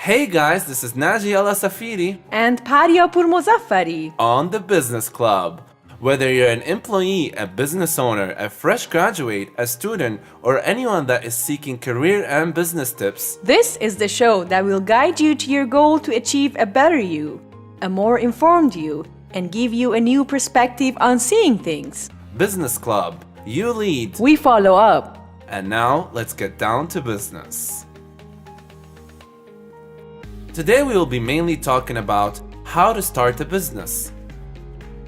Hey guys, this is Naji Assafiri And Paria Pourmozafari. on the Business Club. Whether you're an employee, a business owner, a fresh graduate, a student, or anyone that is seeking career and business tips, This is the show that will guide you to your goal to achieve a better you, a more informed you, and give you a new perspective on seeing things. Business Club, you lead. We follow up. And now, let's get down to business. Today we will be mainly talking about how to start a business.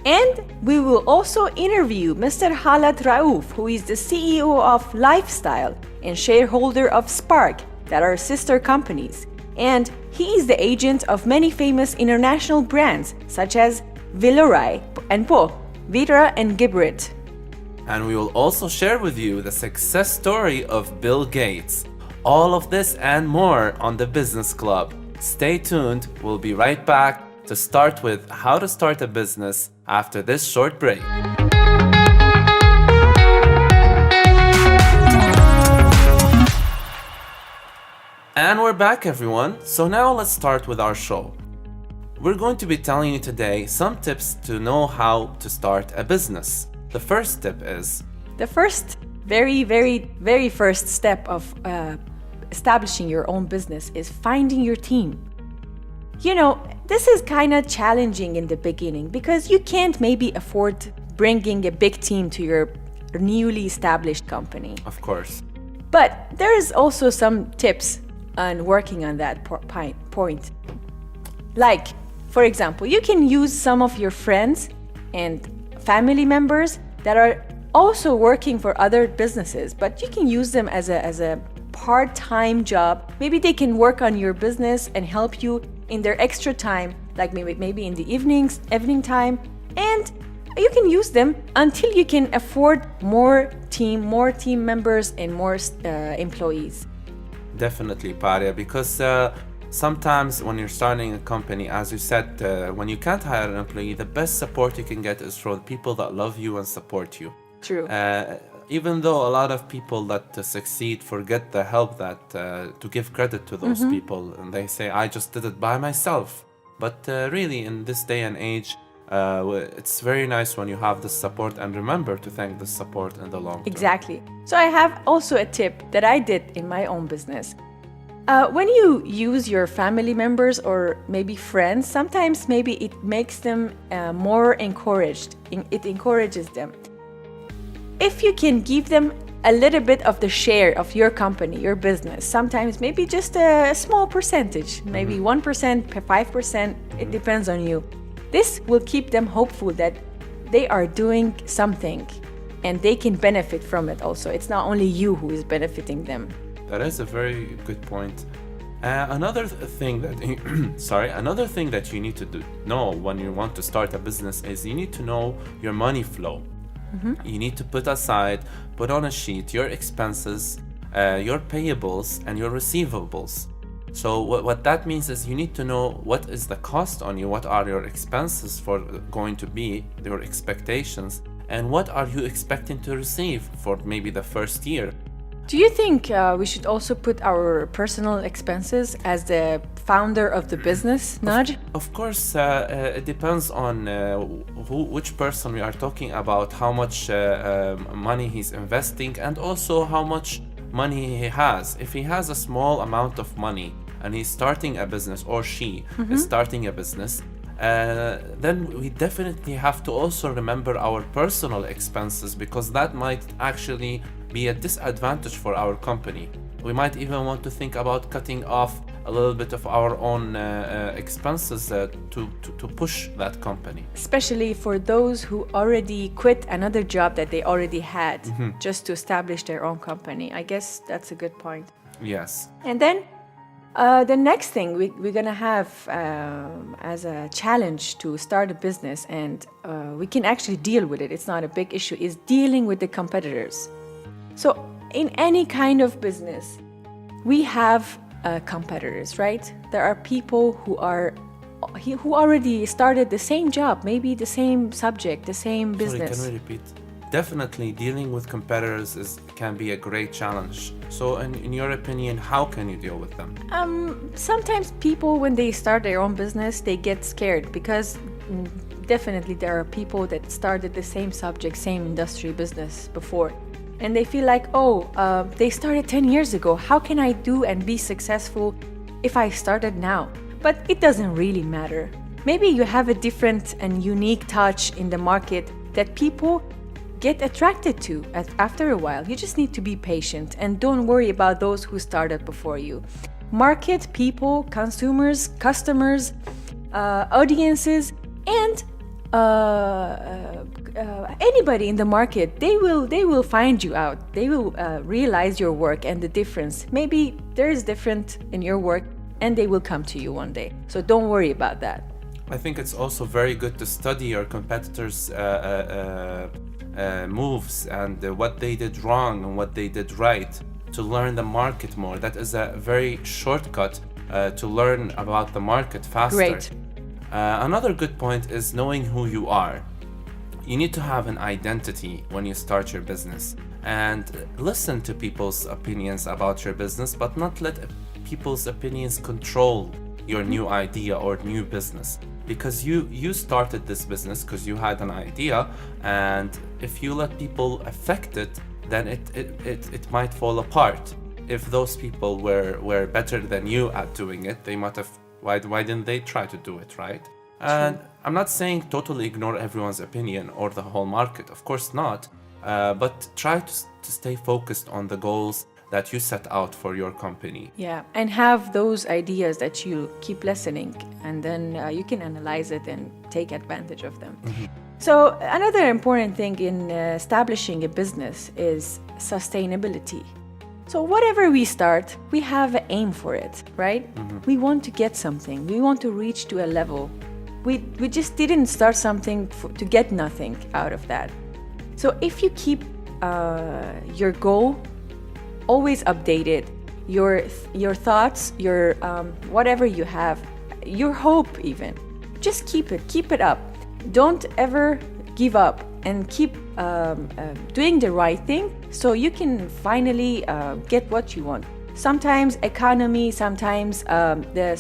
And we will also interview Mr. Halat Raouf, who is the CEO of Lifestyle and shareholder of Spark, that are sister companies. And he is the agent of many famous international brands such as Velorai and Po, Vitra and Gibrit. And we will also share with you the success story of Bill Gates. All of this and more on the Business Club. Stay tuned, we'll be right back to start with how to start a business after this short break. And we're back, everyone. So now let's start with our show. We're going to be telling you today some tips to know how to start a business. The first tip is The first, very first step of establishing your own business is finding your team. You know, this is kind of challenging in the beginning because you can't maybe afford bringing a big team to your newly established company. of course. But there is also some tips on working on that point. Like, for example, you can use some of your friends and family members that are also working for other businesses, but you can use them as a part-time job. Maybe they can work on your business and help you in their extra time, like maybe in the evening time, and you can use them until you can afford more team members and more employees. Definitely, Paria, because sometimes when you're starting a company, as you said, when you can't hire an employee, the best support you can get is from people that love you and support you. True. Even though a lot of people that succeed forget the help that to give credit to those people, and they say, I just did it by myself. But really, in this day and age, it's very nice when you have this support, and remember to thank this support in the long term. Exactly. So I have also a tip that I did in my own business. When you use your family members or maybe friends, sometimes maybe it makes them more encouraged. It encourages them. If you can give them a little bit of the share of your company, your business, sometimes maybe just a small percentage, maybe 1%, 5%, it depends on you. This will keep them hopeful that they are doing something and they can benefit from it also. It's not only you who is benefiting them. That is a very good point. Another thing that you need to know when you want to start a business is you need to know your money flow. You need to put on a sheet your expenses, your payables, and your receivables. So what that means is you need to know what is the cost on you, what are your expenses for going to be, your expectations, and what are you expecting to receive for maybe the first year. Do you think we should also put our personal expenses as the founder of the business, Naji? Of course, it depends on which person we are talking about, how much money he's investing, and also how much money he has. If he has a small amount of money and he's starting a business, or she is starting a business, then we definitely have to also remember our personal expenses, because that might actually be a disadvantage for our company. We might even want to think about cutting off a little bit of our own expenses to push that company. Especially for those who already quit another job that they already had just to establish their own company. I guess that's a good point. Yes. And then the next thing we're going to have as a challenge to start a business, and we can actually deal with it, it's not a big issue, is dealing with the competitors. So in any kind of business, we have competitors, right? There are people who already started the same job, maybe the same subject, the same business. Sorry, can we repeat? definitely dealing with competitors can be a great challenge. So in your opinion, how can you deal with them? Sometimes people, when they start their own business, they get scared because definitely there are people that started the same subject, same industry business before. And they feel like, they started 10 years ago. How can I do and be successful if I started now? But it doesn't really matter. Maybe you have a different and unique touch in the market that people get attracted to after a while. You just need to be patient and don't worry about those who started before you. Market, people, consumers, customers, audiences, and anybody in the market, they will find you out. They will realize your work and the difference. Maybe there is different in your work and they will come to you one day. So don't worry about that. I think it's also very good to study your competitors' moves and what they did wrong and what they did right to learn the market more. That is a very shortcut to learn about the market faster. Great. Another good point is knowing who you are. You need to have an identity when you start your business and listen to people's opinions about your business, but not let people's opinions control your new idea or new business. Because you started this business because you had an idea, and if you let people affect it, then it might fall apart. If those people were better than you at doing it, they might have. Why didn't they try to do it, right? And I'm not saying totally ignore everyone's opinion or the whole market, of course not. But try to stay focused on the goals that you set out for your company. Yeah, and have those ideas that you keep listening, and then you can analyze it and take advantage of them. Mm-hmm. So another important thing in establishing a business is sustainability. So whatever we start, we have an aim for it, right? Mm-hmm. We want to get something. We want to reach to a level. We just didn't start something to get nothing out of that. So if you keep your goal always updated, your thoughts, your whatever you have, your hope even, just keep it up. Don't ever give up and keep doing the right thing so you can finally get what you want. Sometimes economy, sometimes the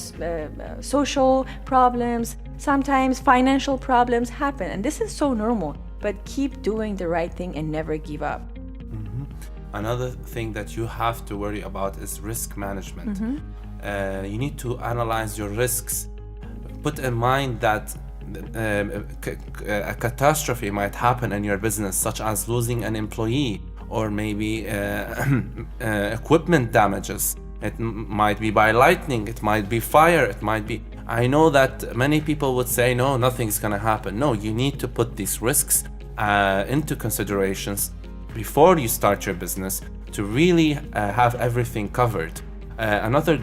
social problems, sometimes financial problems happen, and this is so normal, but keep doing the right thing and never give up. Another thing that you have to worry about is risk management. Mm-hmm. You need to analyze your risks. Put in mind that a catastrophe might happen in your business, such as losing an employee or maybe equipment damages. It might be by lightning, it might be fire, it might be... I know that many people would say, no, nothing's gonna happen. No, you need to put these risks into considerations before you start your business to really have everything covered. Another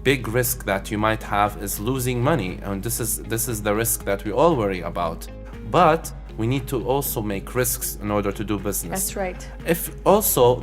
big risk that you might have is losing money, and this is the risk that we all worry about. But we need to also make risks in order to do business. That's right. If also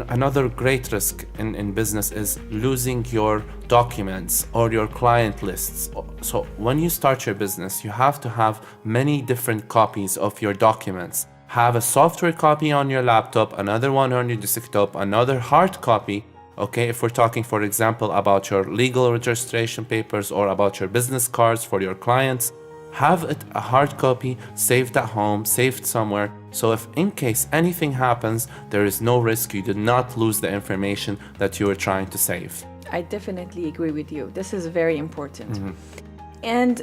another great risk in business is losing your documents or your client lists. So when you start your business, you have to have many different copies of your documents. Have a software copy on your laptop, another one on your desktop, another hard copy. Okay, if we're talking, for example, about your legal registration papers or about your business cards for your clients, have it a hard copy saved at home, saved somewhere. So if in case anything happens, there is no risk. You did not lose the information that you were trying to save. I definitely agree with you. This is very important. Mm-hmm. And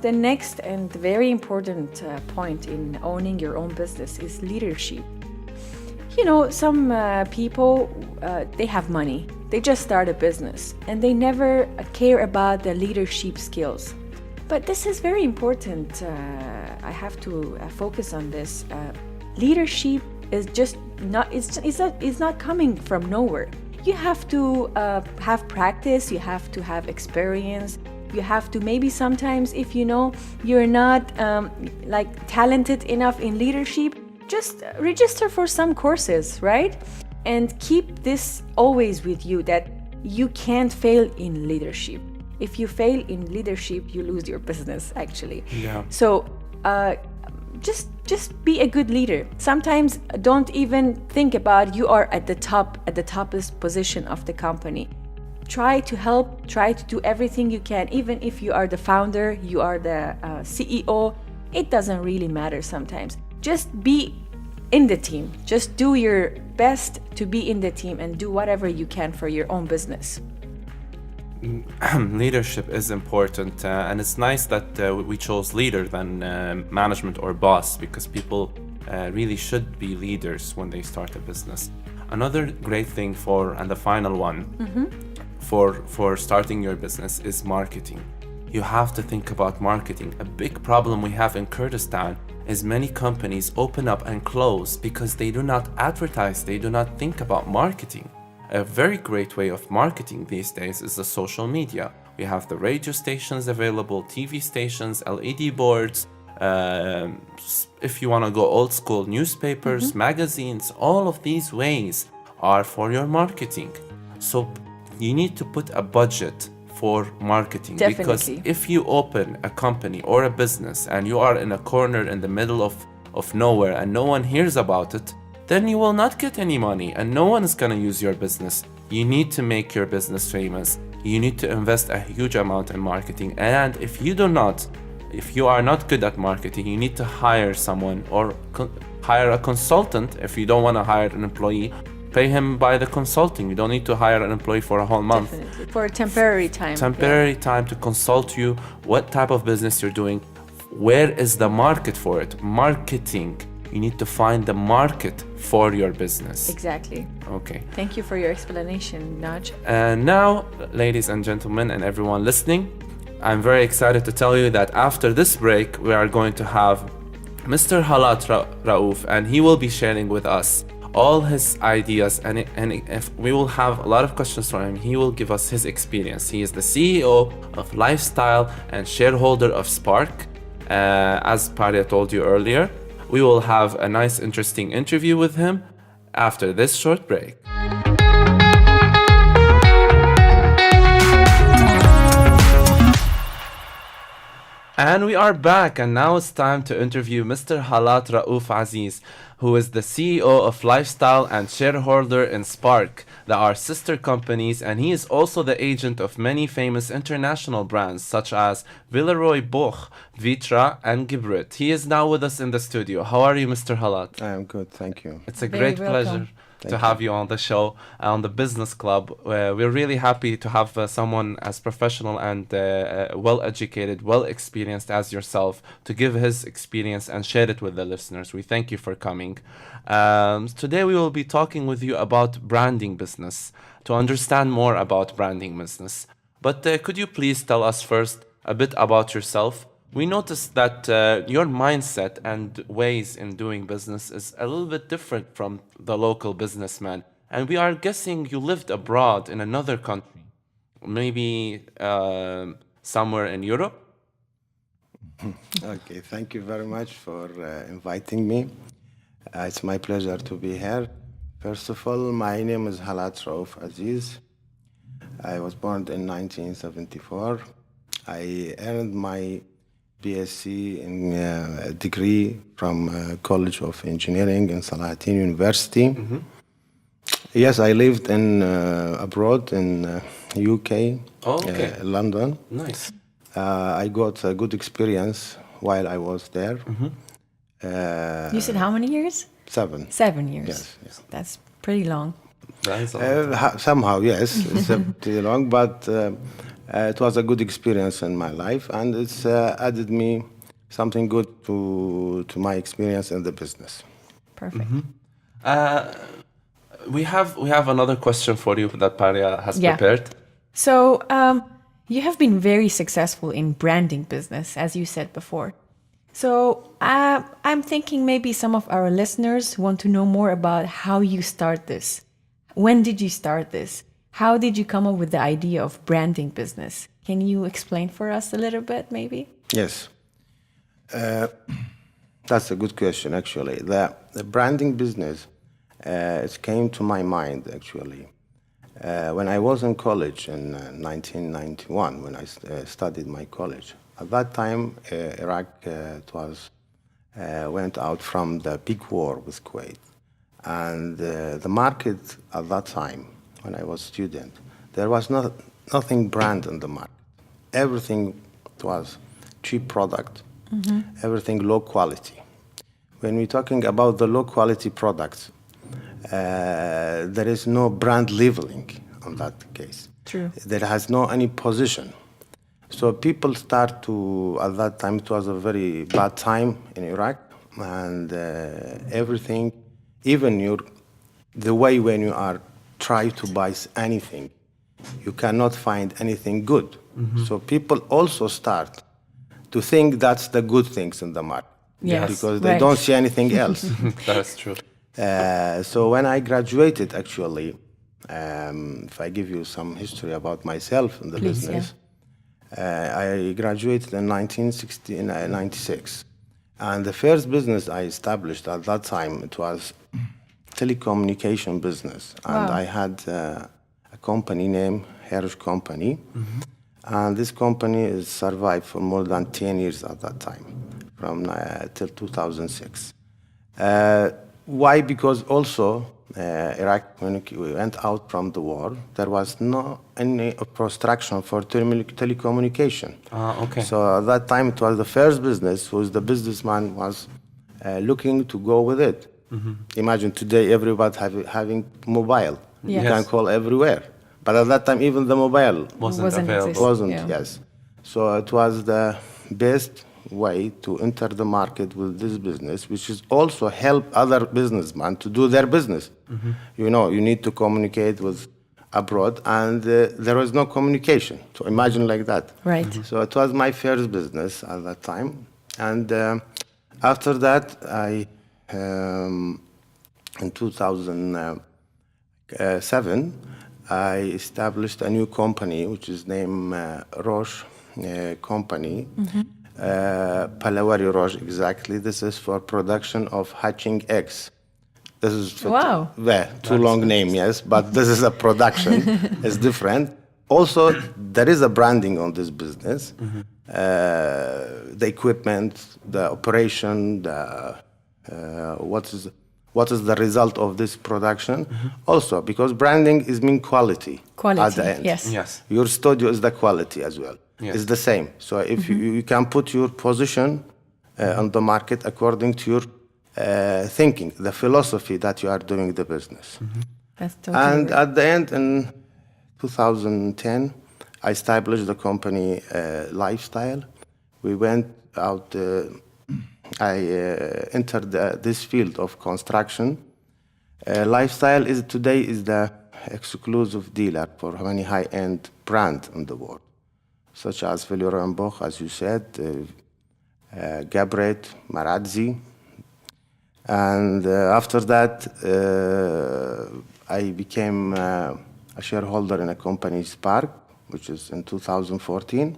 the next and very important point in owning your own business is leadership. You know, some people, they have money. They just start a business and they never care about the leadership skills. But this is very important. I have to focus on this. Leadership is just not, it's not coming from nowhere. You have to have practice, you have to have experience. You have to maybe sometimes, if you know you're not talented enough in leadership, just register for some courses, right? And keep this always with you that you can't fail in leadership. If you fail in leadership, you lose your business, actually. Yeah. So just be a good leader. Sometimes don't even think about you are at the toppest position of the company. Try to help, try to do everything you can, even if you are the founder, you are the CEO. It doesn't really matter sometimes. Just be in the team. Just do your best to be in the team and do whatever you can for your own business. Leadership is important, and it's nice that we chose leader than management or boss, because people really should be leaders when they start a business. Another great thing and the final one, for starting your business is marketing. You have to think about marketing. A big problem we have in Kurdistan is many companies open up and close because they do not advertise, they do not think about marketing. A very great way of marketing these days is the social media. We have the radio stations available, TV stations, LED boards, if you want to go old school, newspapers, magazines. All of these ways are for your marketing. So you need to put a budget for marketing. Definitely. Because if you open a company or a business and you are in a corner in the middle of nowhere and no one hears about it, then you will not get any money and no one is going to use your business. You need to make your business famous. You need to invest a huge amount in marketing. And if you are not good at marketing, you need to hire someone or hire a consultant. If you don't want to hire an employee, pay him by the consulting. You don't need to hire an employee for a whole month. Definitely. For a temporary time. Time to consult you, what type of business you're doing, where is the market for it. Marketing. You need to find the market for your business. Exactly. Okay. Thank you for your explanation, Naj. And now, ladies and gentlemen, and everyone listening, I'm very excited to tell you that after this break, we are going to have Mr. Halat Raouf, and he will be sharing with us all his ideas, and if we will have a lot of questions for him. He will give us his experience. He is the CEO of Lifestyle and shareholder of Spark. As Paria told you earlier, we will have a nice, interesting interview with him after this short break. And we are back, and now it's time to interview Mr. Halat Raouf Aziz, who is the CEO of Lifestyle and shareholder in Spark, that are sister companies, and he is also the agent of many famous international brands such as Villeroy Boch, Vitra, and Gibrit. He is now with us in the studio. How are you, Mr. Halat? I am good, thank you. It's a Very great welcome. pleasure to have you on the show, on the Business Club. We're really happy to have someone as professional and well-educated, well-experienced as yourself to give his experience and share it with the listeners. We thank you for coming. Today we will be talking with you about branding business, to understand more about branding business. But could you please tell us first a bit about yourself? We noticed that your mindset and ways in doing business is a little bit different from the local businessman. And we are guessing you lived abroad in another country, maybe somewhere in Europe? Okay, thank you very much for inviting me. It's my pleasure to be here. First of all, my name is Halat Raouf Aziz. I was born in 1974. I earned my BSc in degree from College of Engineering in Salahuddin University. Mm-hmm. Yes, I lived in abroad in UK, London. Nice. I got a good experience while I was there. You said how many years? 7. 7 years. Yes, yes. That's pretty long. That's all. Somehow, yes, it's pretty long, but it was a good experience in my life, and it's added me something good to my experience in the business. Perfect. We have another question for you that Paria has prepared. So you have been very successful in branding business, as you said before. So I'm thinking maybe some of our listeners want to know more about how you start this. When did you start this? How did you come up with the idea of branding business? Can you explain for us a little bit, maybe? Yes. That's a good question, actually. The branding business, it came to my mind, actually. When I was in college in 1991, when I studied my college. At that time, Iraq, it was went out from the big war with Kuwait. And the market at that time, when I was a student, there was nothing brand in the market. Everything was cheap product, everything low quality. When we're talking about the low quality products, there is no brand labeling on that case. True. There has no any position. So people start to, at that time, it was a very bad time in Iraq, and everything, even the way when you are try to buy anything, you cannot find anything good. So people also start to think that's the good things in the market. Yes. Because they don't see anything else. That's true. So when I graduated, actually, if I give you some history about myself in the Please, business, I graduated in 1996. And the first business I established at that time, it was telecommunication business. And Wow. I had a company named Heritage Company. And this company has survived for more than 10 years at that time, from till 2006. Why? Because also Iraq, when we went out from the war, there was no any obstruction for telecommunication. Okay. So at that time, it was the first business who the businessman was looking to go with it. Imagine today everybody having mobile. You Yes. can call everywhere. But at that time, even the mobile Wasn't Wasn't available. exist. wasn't, Yeah. yes. So it was the best way to enter the market with this business, which is also help other businessmen to do their business. You know, you need to communicate with abroad, and there was no communication. So imagine like that. Right. So it was my first business at that time. And after that, in 2007, I established a new company, which is named Roche Company. Palawari Roche, exactly. This is for production of hatching eggs. This is for Wow. too long name, yes, but this is a production. It's different. Also, there is a branding on this business. The equipment, the operation, what is the result of this production. Also, because branding is mean quality, Quality, at the end. yes. Yes. Your studio is the quality as well. Yes. It's the same. So if you can put your position on the market according to your thinking, the philosophy that you are doing the business. That's totally And right. at the end, in 2010, I established the company Lifestyle. We went out, I entered this field of construction. Lifestyle today is the exclusive dealer for many high-end brands in the world, such as Villora & Boch, as you said, Gabret, Marazzi. And after that, I became a shareholder in a company, Spark, which is in 2014.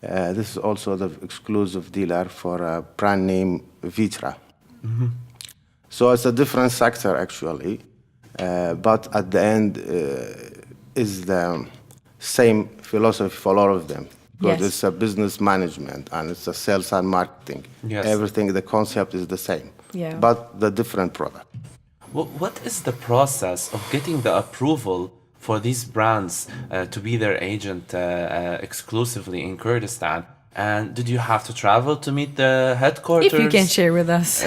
This is also the exclusive dealer for a brand name Vitra. So it's a different sector, actually, but at the end is the same philosophy for all of them. Because Yes. it's a business management and it's a sales and marketing. Yes. Everything, the concept is the same, Yeah. but the different product. What is the process of getting the approval for these brands to be their agent exclusively in Kurdistan? And did you have to travel to meet the headquarters? If you can share with us.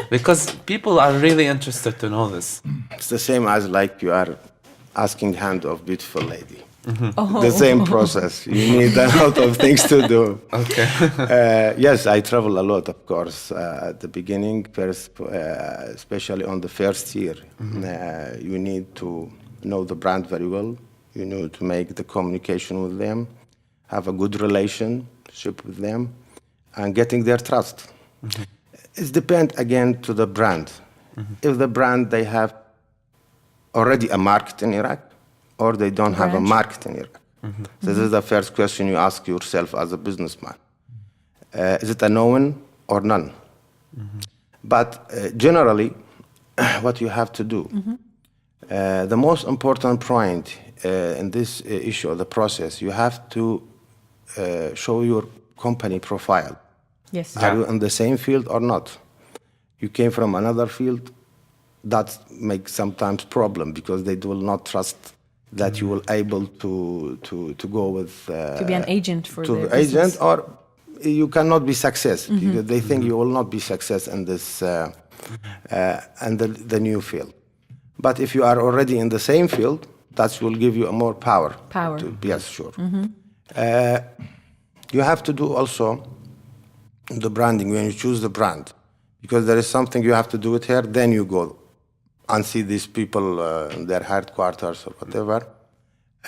Because people are really interested to know this. It's the same as like you are asking hand of beautiful lady. Oh. The same process. You need a lot of things to do. Okay. Yes, I travel a lot, of course. At the beginning, first, especially on the first year, you need to know the brand very well. You need to make the communication with them, have a good relationship with them, and getting their trust. It depends again to the brand. If the brand they have already a market in Iraq, or they don't have a Branch. market in Iraq. This is the first question you ask yourself as a businessman. Is it a known or none? But generally, what you have to do, the most important point in this issue of the process, you have to show your company profile. Yes. Are you in the same field or not? You came from another field, that makes sometimes problem because they will not trust that you will able to go with To be an agent for to the agent, business. or you cannot be success because they think you will not be success in this and the new field. But if you are already in the same field, that will give you a more power. Power. Yes, sure. You have to do also the branding when you choose the brand, because there is something you have to do it here. Then you go and see these people in their headquarters or whatever.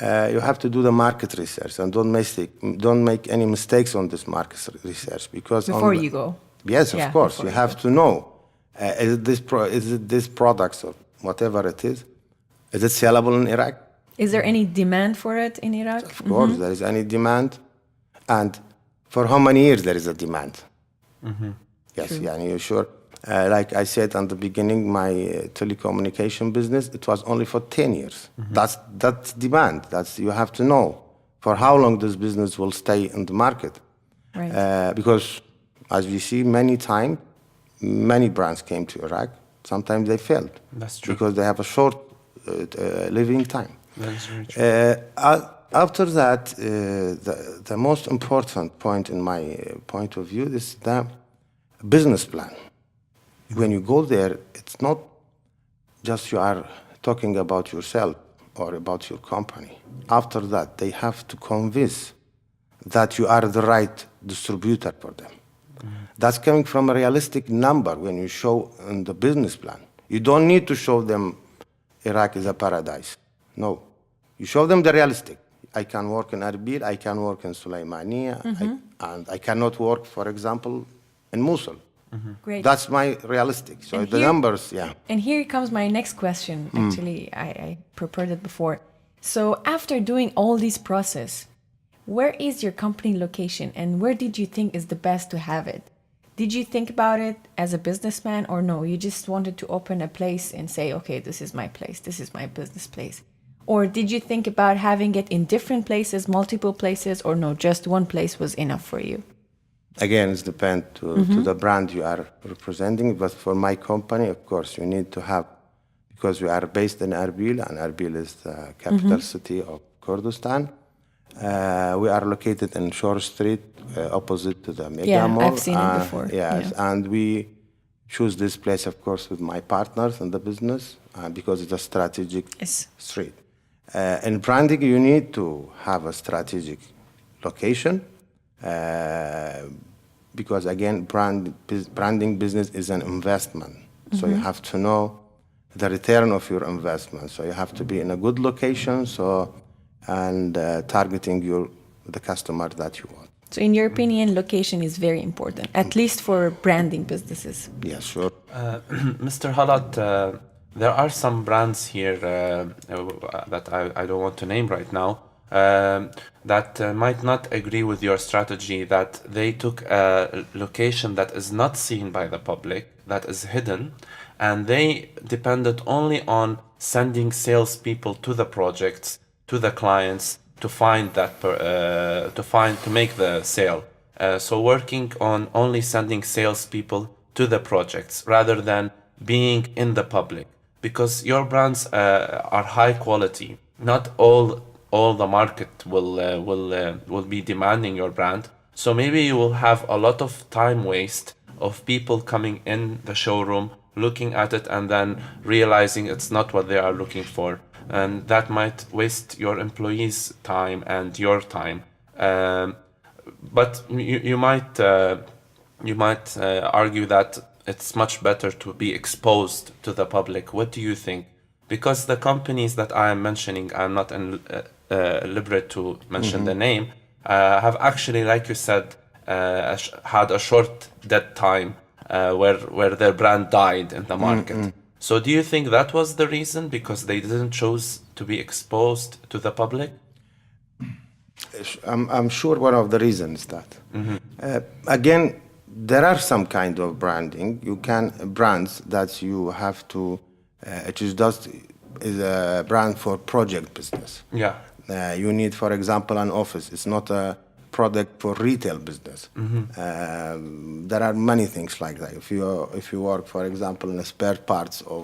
You have to do the market research and don't make any mistakes on this market research because Before you go. Yes, Yeah, of course. before You you have to know is it this products or whatever it is it sellable in Iraq? Is there any demand for it in Iraq? Of course, there is any demand, and for how many years there is a demand? Yes, True. yeah, and you're sure. Like I said at the beginning, my telecommunication business, it was only for 10 years. That's demand. That's you have to know for how long this business will stay in the market. Right. Because as we see many times, many brands came to Iraq. Sometimes they failed. That's true. Because they have a short living time. That's very true. After that, the most important point in my point of view is the business plan. When you go there, it's not just you are talking about yourself or about your company. After that, they have to convince that you are the right distributor for them. That's coming from a realistic number when you show in the business plan. You don't need to show them Iraq is a paradise. No. You show them the realistic. I can work in Erbil, I can work in Sulaimania, and I cannot work, for example, in Mosul. Great. That's my realistic. So And the here- numbers, yeah. And here comes my next question. Actually, I prepared it before. So after doing all this process, where is your company location and where did you think is the best to have it? Did you think about it as a businessman or no? You just wanted to open a place and say, okay, this is my place, this is my business place. Or did you think about having it in different places, multiple places, or no, just one place was enough for you? Again, it depends to the brand you are representing. But for my company, of course, you need to have, because we are based in Erbil, and Erbil is the capital city of Kurdistan. We are located in Shore Street, opposite to the Mega Yeah, Mall. I've seen it before. Yes, Yeah. and we choose this place, of course, with my partners in the business, because it's a strategic Yes. street. In branding, you need to have a strategic location, because again, branding business is an investment. So you have to know the return of your investment. So you have to be in a good location, and targeting the customer that you want. So in your opinion, location is very important, at least for branding businesses. Yeah, sure. Mr. Halat, there are some brands here that I don't want to name right now that might not agree with your strategy, that they took a location that is not seen by the public, that is hidden, and they depended only on sending salespeople to the projects, to the clients, to find that to make the sale. So working on only sending salespeople to the projects rather than being in the public, because your brands are high quality. Not all the market will be demanding your brand. So maybe you will have a lot of time waste of people coming in the showroom, looking at it, and then realizing it's not what they are looking for. And that might waste your employees' time and your time. But you might argue that it's much better to be exposed to the public. What do you think? Because the companies that I am mentioning, I'm not liberate to mention the name, have actually, like you said, had a short dead time where their brand died in the market. So do you think that was the reason, because they didn't choose to be exposed to the public? I'm sure one of the reasons that. Again, there are some kind of branding. Brands that you have to, it is a brand for project business. Yeah. You need, for example, an office. It's not a product for retail business. There are many things like that. If you work, for example, in the spare parts of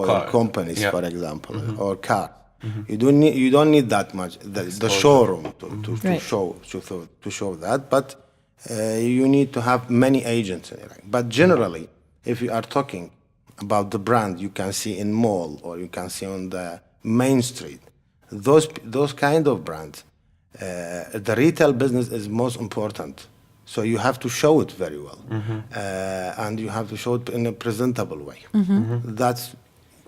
oil Car. companies, Yeah. for example, or car, you don't need that much the showroom to Right. show that, but you need to have many agents in Iraq. But generally, if you are talking about the brand you can see in mall or you can see on the main street, those kind of brands, the retail business is most important. So you have to show it very well, and you have to show it in a presentable way. That's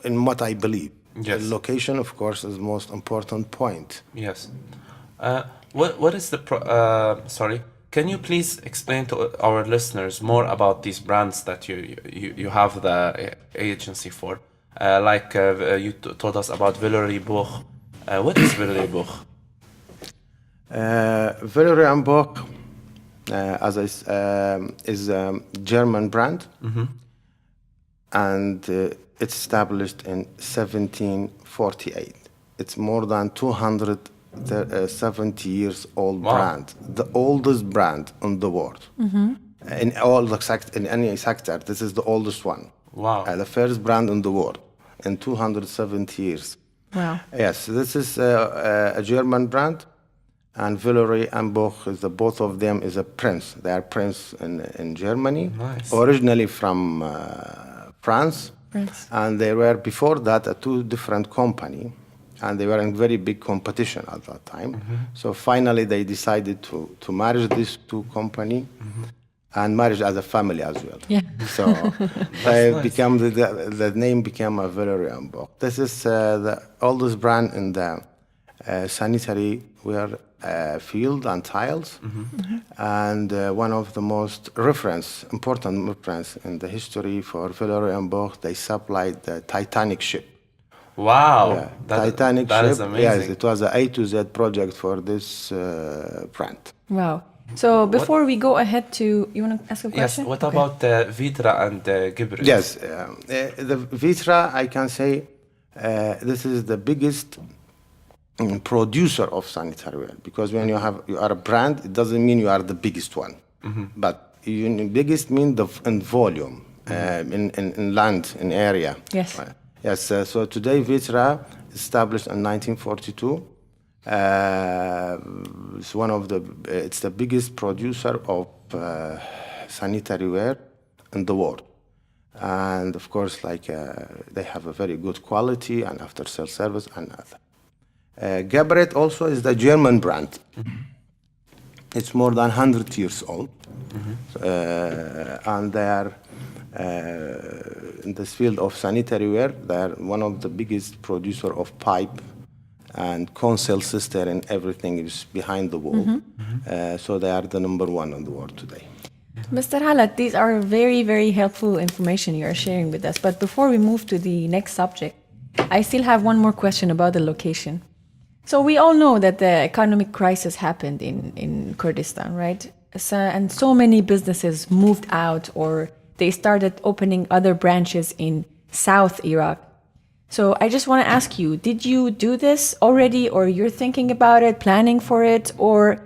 in what I believe. Yes. The location, of course, is the most important point. Yes. What is the sorry? Can you please explain to our listeners more about these brands that you have the agency for? You told us about Villeroy Boch. What is Villeroy Boch? Villeroy Boch, is a German brand, and it's established in 1748. It's more than 270 years old brand, the oldest brand in the world. In all in any sector, this is the oldest one. Wow. The first brand in the world in 270 years. Wow. Yes, this is a German brand, and Villeroy and Boch is both of them is a prince. They are prince in Germany, Nice. originally from France, and they were before that a two different company, and they were in very big competition at that time. So finally they decided to merge these two company. And marriage as a family as well. Yeah. So become the name became a Villeroy and Boch. This is the oldest brand in the sanitary ware field and tiles, and one of the most important reference in the history for Villeroy and Boch. They supplied the Titanic ship. Wow. Yeah, Titanic Titanic ship. is amazing. Yes, it was a A to Z project for this brand. Wow. So before we go ahead to, you want to ask a Yes. question? What Okay. about Vitra and Gibrit? Yes, the Vitra, I can say, this is the biggest producer of sanitary ware, because when you are a brand, it doesn't mean you are the biggest one, but biggest mean in volume, in land, in area. Yes. Yes. So today Vitra established in 1942. It's the biggest producer of sanitary ware in the world, and of course, they have a very good quality and after sales service and other. Gabret also is the German brand. It's more than 100 years old, and they are in this field of sanitary ware. They are one of the biggest producer of pipe and console sister, and everything is behind the wall. So they are the number one in the world today. Mr. Halat, these are very, very helpful information you are sharing with us. But before we move to the next subject, I still have one more question about the location. So we all know that the economic crisis happened in Kurdistan, right? And so many businesses moved out, or they started opening other branches in South Iraq. So I just want to ask you, did you do this already, or you're thinking about it, planning for it, or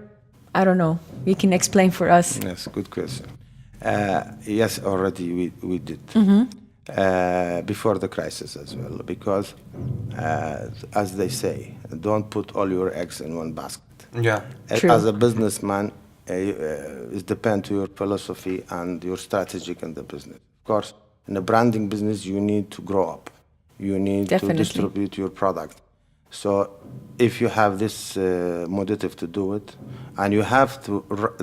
I don't know, you can explain for us. Yes, good question. Yes, already we did. Before the crisis as well, because as they say, don't put all your eggs in one basket. Yeah. True. As a businessman, it depends on your philosophy and your strategy in the business. Of course, in the branding business, you need to grow up. You need Definitely. to distribute your product. So if you have this motive to do it, and you have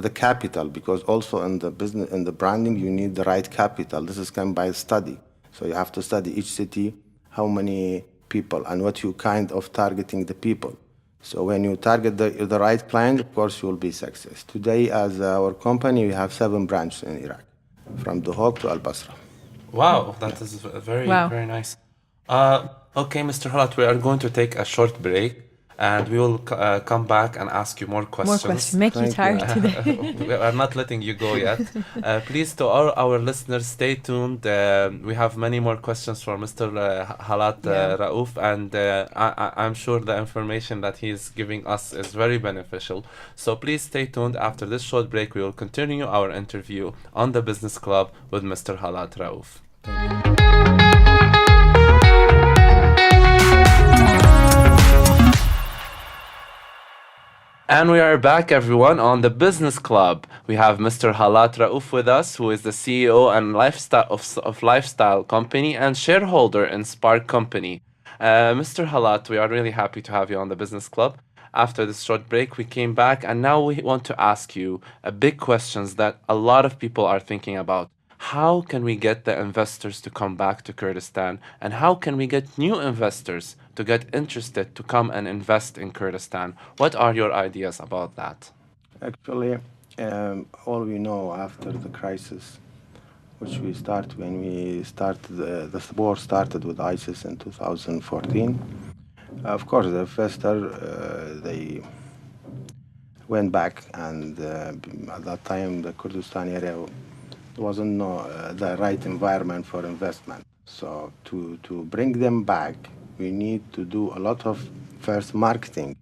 the capital, because also in the business, in the branding, you need the right capital. This is come by study. So you have to study each city, how many people, and what you kind of targeting the people. So when you target the right client, of course, you will be success. Today, as our company, we have 7 branches in Iraq, from Duhok to Al Basra. Wow, that is very, Wow. very nice. Okay, Mr. Halat, we are going to take a short break. And we will come back and ask you more More questions. questions. Make you Thank you. tired today. We are not letting you go yet. Please, to all our listeners, stay tuned. We have many more questions for Mr. Halat Yeah. Raouf, and I'm sure the information that he's giving us is very beneficial. So please stay tuned. After this short break, we will continue our interview on the Business Club with Mr. Halat Raouf. And we are back, everyone, on the Business Club. We have Mr. Halat Raouf with us, who is the CEO and lifestyle of Lifestyle Company and shareholder in Spark Company. Mr. Halat, we are really happy to have you on the Business Club. After this short break, we came back, and now we want to ask you a big questions that a lot of people are thinking about. How can we get the investors to come back to Kurdistan? And how can we get new investors to get interested to come and invest in Kurdistan? What are your ideas about that? Actually, all we know after the crisis, which we start when we started, the war started with ISIS in 2014. Of course, the investor, they went back, and at that time, the Kurdistan area wasn't the right environment for investment. So to bring them back, we need to do a lot of first marketing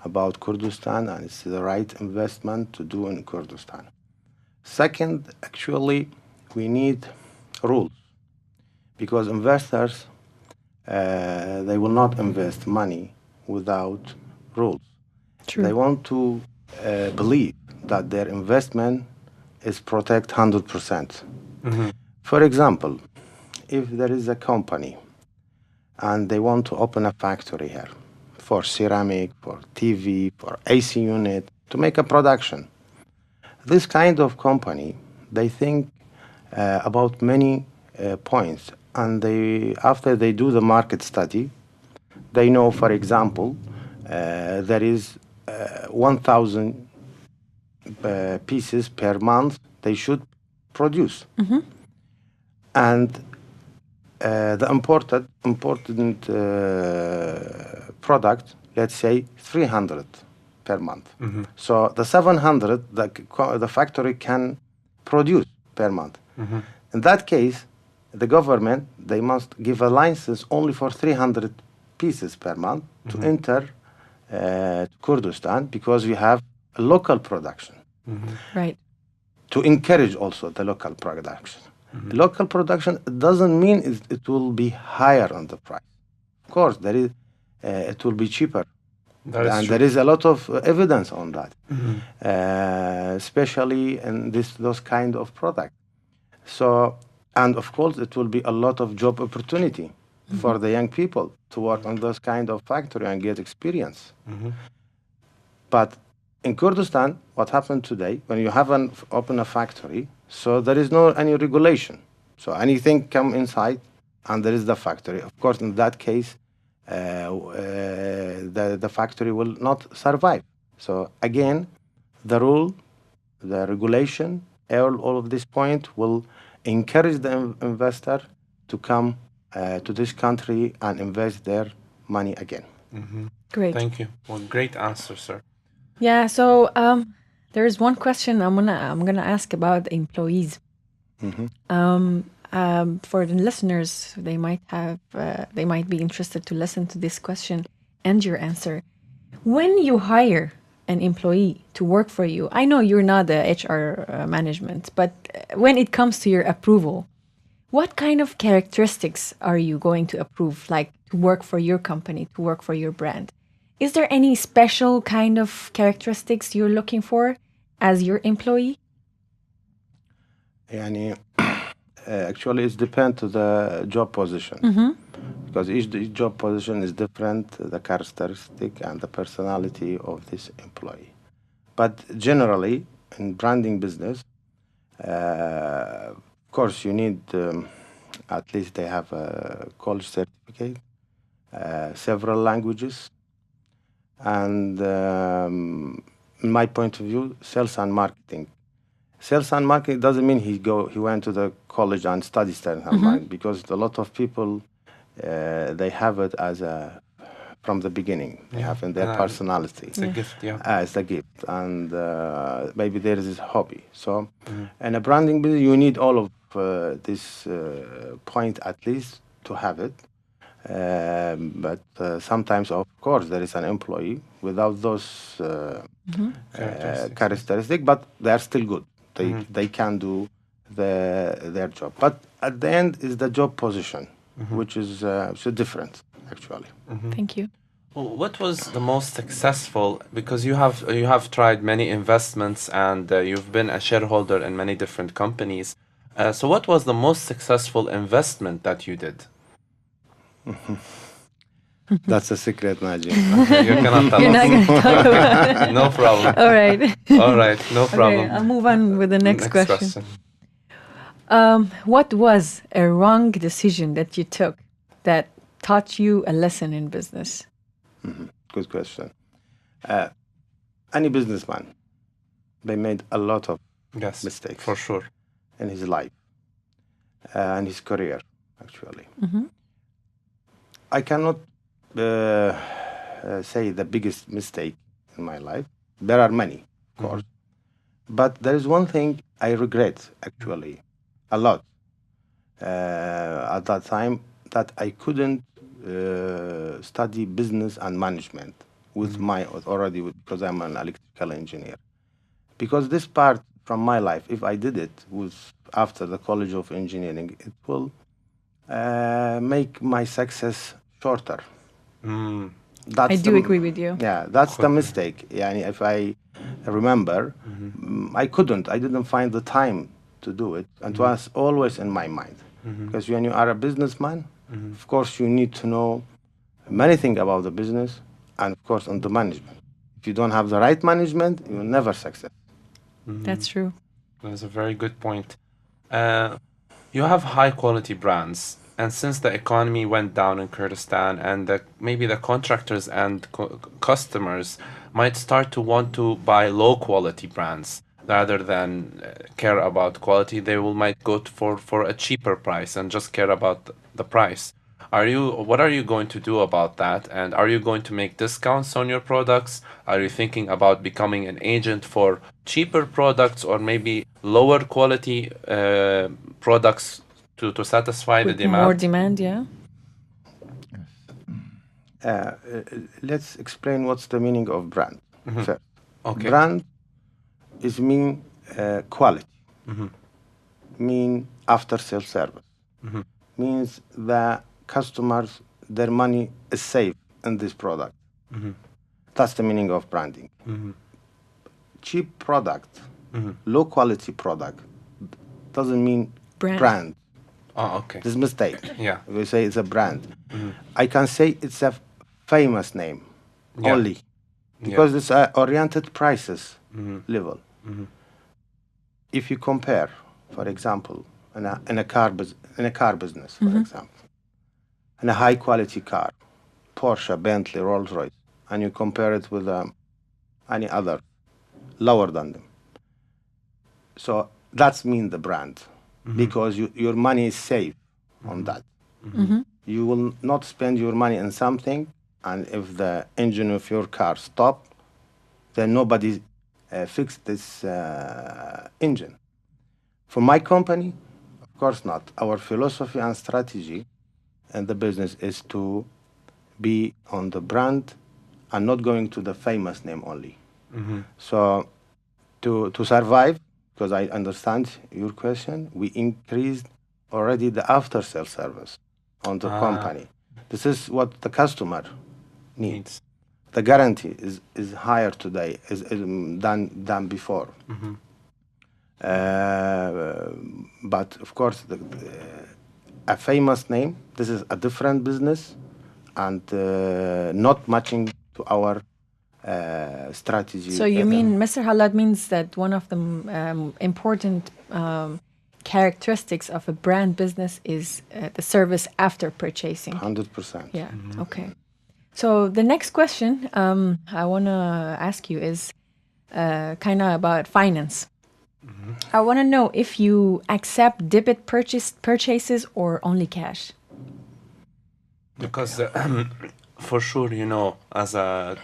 about Kurdistan, and it's the right investment to do in Kurdistan. Second, actually, we need rules, because investors, they will not invest money without rules. True. They want to believe that their investment is protect 100%. For example, if there is a company and they want to open a factory here for ceramic, for TV, for AC unit, to make a production, this kind of company, they think about many points, and after they do the market study, they know, for example, there is 1,000 pieces per month they should produce. And the important product, let's say 300 per month. So the 700 the factory can produce per month. In that case, the government, they must give a license only for 300 pieces per month to enter Kurdistan, because we have a local production. Right. To encourage also the local production. Local production doesn't mean it will be higher on the price. Of course, it will be cheaper. And there is a lot of evidence on that, especially in those kind of products. So, and of course, it will be a lot of job opportunity for the young people to work on those kind of factory and get experience. But in Kurdistan, what happened today, when you open a factory, so there is no any regulation. So anything come inside, and there is the factory. Of course, in that case, the factory will not survive. So again, the rule, the regulation, all of this point will encourage the investor to come to this country and invest their money again. Great. Thank you. Well, great answer, sir. Yeah. So there is one question I'm gonna ask about employees. For the listeners, they might be interested to listen to this question and your answer. When you hire an employee to work for you, I know you're not the HR management, but when it comes to your approval, what kind of characteristics are you going to approve, like to work for your company, to work for your brand? Is there any special kind of characteristics you're looking for as your employee? Actually, it depends to the job position, because each job position is different, the characteristic and the personality of this employee. But generally, in branding business, of course, you need at least they have a college certificate, several languages, and in my point of view, sales and marketing. Sales and marketing doesn't mean he went to the college and studied sales and marketing, because a lot of people they have it as a from the beginning. They have in their personality. It's a gift, yeah. It's a gift, and maybe there is this hobby. So, in a branding business, you need all of this point at least to have it. But sometimes, of course, there is an employee without those characteristics, but they are still good. They can do their job. But at the end is the job position, which is so different, actually. Thank you. Well, what was the most successful? Because you have tried many investments and you've been a shareholder in many different companies. So what was the most successful investment that you did? That's a secret, Naji. You cannot tell You're not us. going to talk about it. No problem. All right. All right, no problem. Okay, I'll move on with the next question. question. What was a wrong decision that you took that taught you a lesson in business? Good question. Any businessman, they made a lot of Yes, mistakes for sure. in his life and his career, actually. I cannot say the biggest mistake in my life. There are many, of course. But there is one thing I regret, actually, a lot at that time, that I couldn't study business and management with because I'm an electrical engineer. Because this part from my life, if I did it after the College of Engineering, it will make my success shorter. I do agree with you. Yeah, that's the mistake. Yani, if I remember, I didn't find the time to do it. And it was always in my mind. Because when you are a businessman, of course, you need to know many things about the business and, of course, on the management. If you don't have the right management, you will never succeed. That's true. That's a very good point. You have high-quality brands. And since the economy went down in Kurdistan and maybe the contractors and customers might start to want to buy low-quality brands rather than care about quality, they might go for a cheaper price and just care about the price. What are you going to do about that? And are you going to make discounts on your products? Are you thinking about becoming an agent for cheaper products or maybe lower quality products to satisfy the demand? More demand, yeah. Let's explain what's the meaning of brand first. Okay. Brand is mean quality, mean after sales service, means the customers, their money is safe in this product. That's the meaning of branding. Cheap product, low quality product doesn't mean brand. Oh, okay. This is mistake. Yeah. We say it's a brand. I can say it's a famous name only because it's a oriented prices level. If you compare, for example, in a car business, for example, in a high quality car, Porsche, Bentley, Rolls-Royce, and you compare it with any other lower than them. So that's mean the brand. Because your money is safe on that. You will not spend your money on something, and if the engine of your car stop, then nobody fixed this engine. For my company, of course not. Our philosophy and strategy in the business is to be on the brand and not going to the famous name only. So to survive, because I understand your question, we increased already the after-sale service on the company. This is what the customer needs. The guarantee is higher today than before. But of course, a famous name, this is a different business and not matching to our strategy. So you mean, Mr. Halad, means that one of the important characteristics of a brand business is the service after purchasing. 100%. Yeah, okay. So the next question I want to ask you is kind of about finance. I want to know if you accept debit purchases or only cash. Because For sure, you know, as a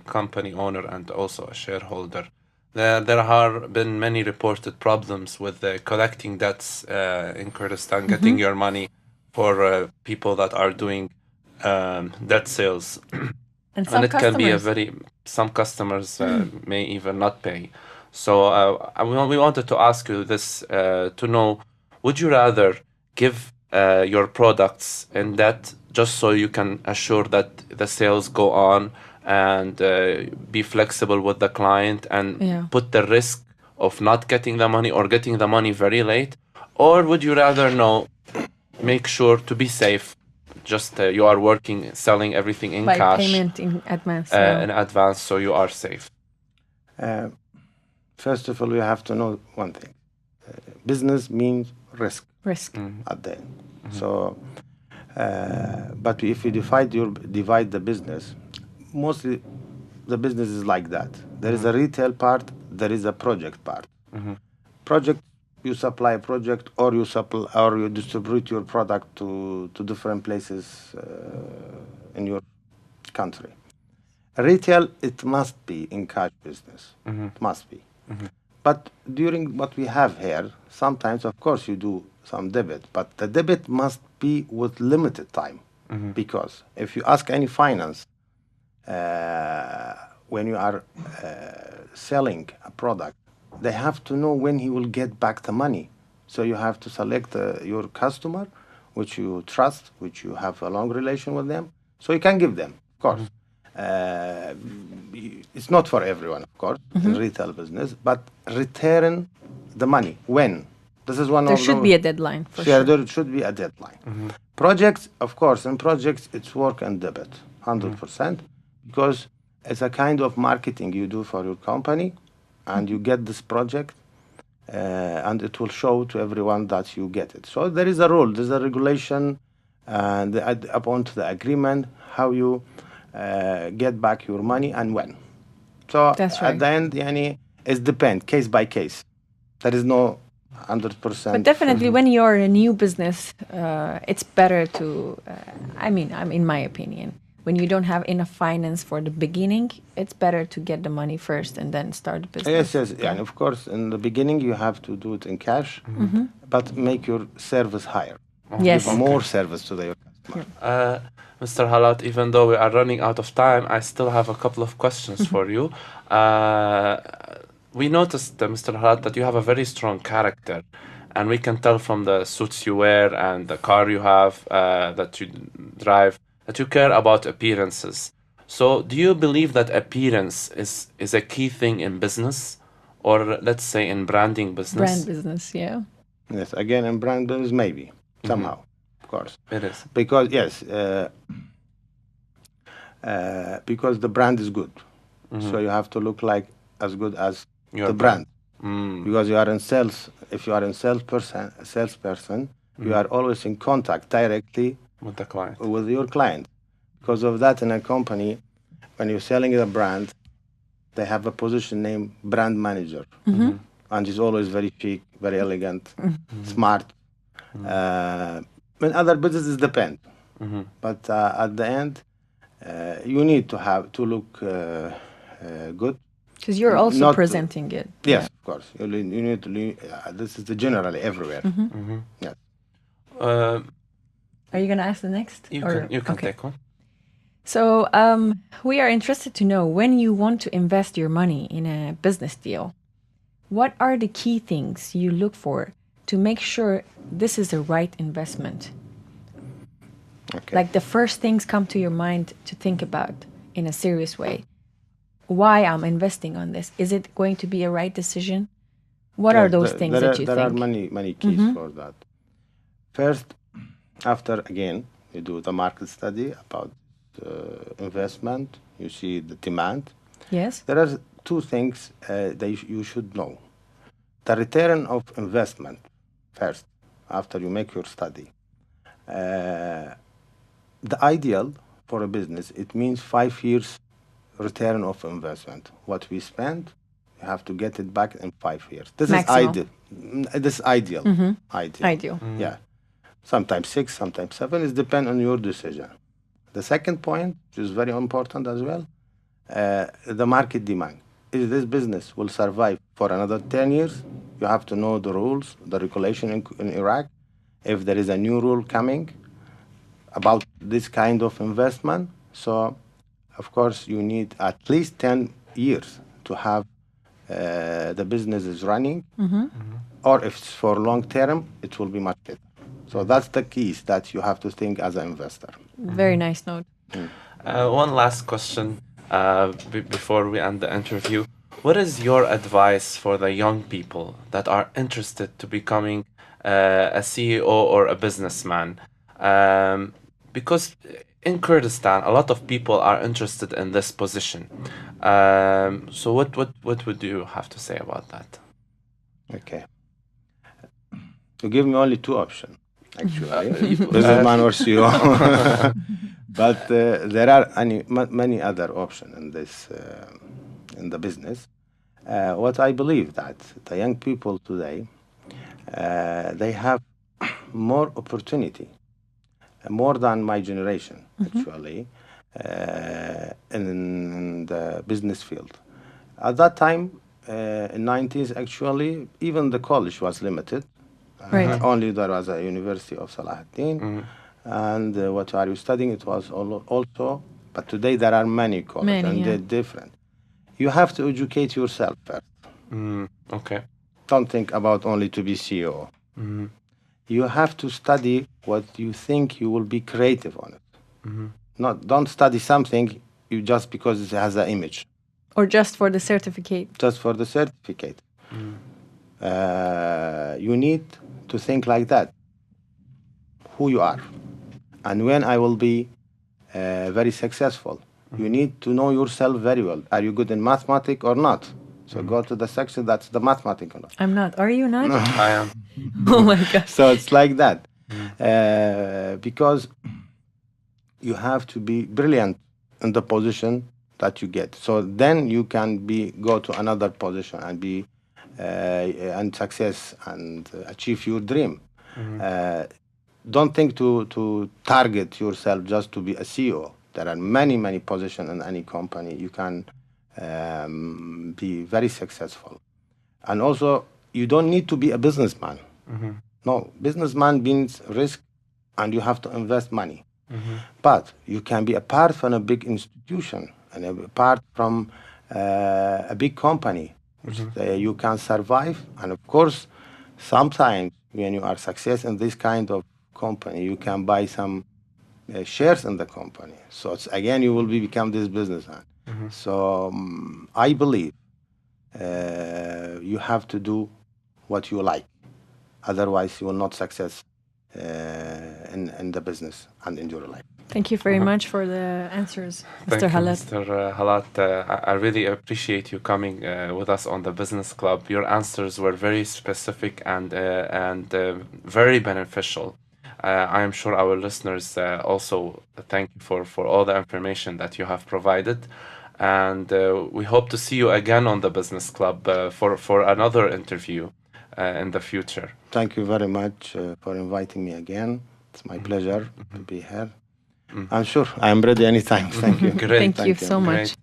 company owner and also a shareholder, there have been many reported problems with collecting debts in Kurdistan, getting your money for people that are doing debt sales. And And some it can be a customers. some customers may even not pay. So we wanted to ask you this to know, would you rather give your products in debt just so you can assure that the sales go on and be flexible with the client and Yeah. put the risk of not getting the money or getting the money very late? Or would you rather know, make sure to be safe, just you are working, selling everything in By cash payment in advance. Yeah. in advance so you are safe? First of all, we have to know one thing. Business means risk Risk. at the end. So, but if you divide the business, mostly the business is like that. There is a retail part, there is a project part. Project, you supply a project, or you distribute your product to different places in your country. Retail, it must be in cash business. It must be. But during what we have here, sometimes, of course, you do some debit, but the debit must be with limited time. Because if you ask any finance, when you are selling a product, they have to know when he will get back the money. So you have to select your customer, which you trust, which you have a long relation with them, so you can give them, of course. It's not for everyone, of course, in retail business, but return the money. When? This is one There of should the, be a deadline for sure. There should be a deadline. Projects, of course, in projects, it's work and debit, 100%, because it's a kind of marketing you do for your company, and you get this project, and it will show to everyone that you get it. So there is a rule, there's a regulation, and upon to the agreement, how you get back your money and when. So That's right. at the end, yani, it depends, case by case. There is no 100%. But definitely, when you're a new business, it's better to, in my opinion, when you don't have enough finance for the beginning, it's better to get the money first and then start the business. Yes, yeah. And of course, in the beginning, you have to do it in cash, but make your service higher. Yes. Give more service to your customer. Mr. Halat, even though we are running out of time, I still have a couple of questions for you. We noticed, Mr. Halat, that you have a very strong character, and we can tell from the suits you wear and the car you have that you drive that you care about appearances. So, do you believe that appearance is a key thing in business, or let's say in branding business? Brand business, yeah. Yes, again, in brand business, maybe, somehow, of course. It is. Because, yes, because the brand is good. So you have to look like as good as the brand. Because you are in sales. If you are a salesperson, you are always in contact directly With the client. with your client. Because of that, in a company, when you're selling a brand, they have a position named brand manager. And he's always very chic, very elegant, smart. In other businesses, depend. But at the end, you need to look good. Because you're also Not- presenting it. Yes, of course. You need to. This is generally everywhere. Yes. Are you going to ask the next? You or- can okay. take one. So we are interested to know, when you want to invest your money in a business deal, what are the key things you look for to make sure this is the right investment? Okay. Like the first things come to your mind to think about in a serious way. Why I'm investing on this? Is it going to be a right decision? What are those things that you there think? are many keys for that. First, after again, you do the market study about investment. You see the demand. Yes. There are two things that you should know. The return of investment first, after you make your study. The ideal for a business, it means 5 years return of investment. What we spend, you have to get it back in 5 years. This Maximum. is ideal. This is ideal. Ideal. Ideal. Yeah. Sometimes 6, sometimes 7. It depends on your decision. The second point, which is very important as well, the market demand. If this business will survive for another 10 years, you have to know the rules, the regulation in Iraq. If there is a new rule coming about this kind of investment, so of course you need at least 10 years to have the business is running, or if it's for long term, it will be much better. So that's the keys that you have to think as an investor. Very nice note. One last question before we end the interview. What is your advice for the young people that are interested to becoming a CEO or a businessman? Because in Kurdistan, a lot of people are interested in this position. So what would you have to say about that? Okay. You give me only two options, actually, businessman or CEO. But there are many other options in this in the business. What I believe that the young people today, they have more opportunity, more than my generation, actually, in the business field. At that time, in 90s, actually, even the college was limited. Right. Only there was a University of Salahuddin. And what are you studying? It was also, but today there are many colleges and they're different. You have to educate yourself first. Okay. Don't think about only to be CEO. You have to study what you think you will be creative on it. Don't study something you just because it has an image. Or just for the certificate. Just for the certificate. You need to think like that. Who you are. And when I will be very successful. You need to know yourself very well. Are you good in mathematics or not? So go to the section that's the mathematics or not. I'm not. Are you not? I am. Oh my God. So it's like that. Because you have to be brilliant in the position that you get. So then you can go to another position and be and success and achieve your dream. Don't think to target yourself just to be a CEO. There are many positions in any company. You can be very successful. And also, you don't need to be a businessman. No, businessman means risk and you have to invest money. But you can be a part from a big institution and a part from a big company. You can survive. And of course, sometimes when you are success in this kind of company, you can buy some shares in the company. So it's, again, you will become this businessman. So I believe you have to do what you like. Otherwise, you will not success in the business and in your life. Thank you very much for the answers, Mr. Thank you, Halat. Mr. Halat. I really appreciate you coming with us on the Business Club. Your answers were very specific and very beneficial. I am sure our listeners also thank you for all the information that you have provided. And we hope to see you again on the Business Club for another interview in the future. Thank you very much for inviting me again. It's my pleasure to be here. I'm sure I'm ready anytime. Thank you. Great. Thank you so much.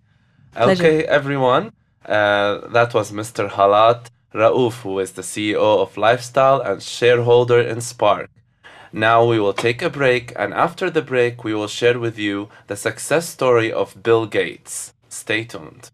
Okay, everyone. That was Mr. Halat Raouf, who is the CEO of Lifestyle and shareholder in Spark. Now we will take a break, and after the break, we will share with you the success story of Bill Gates. Stay tuned.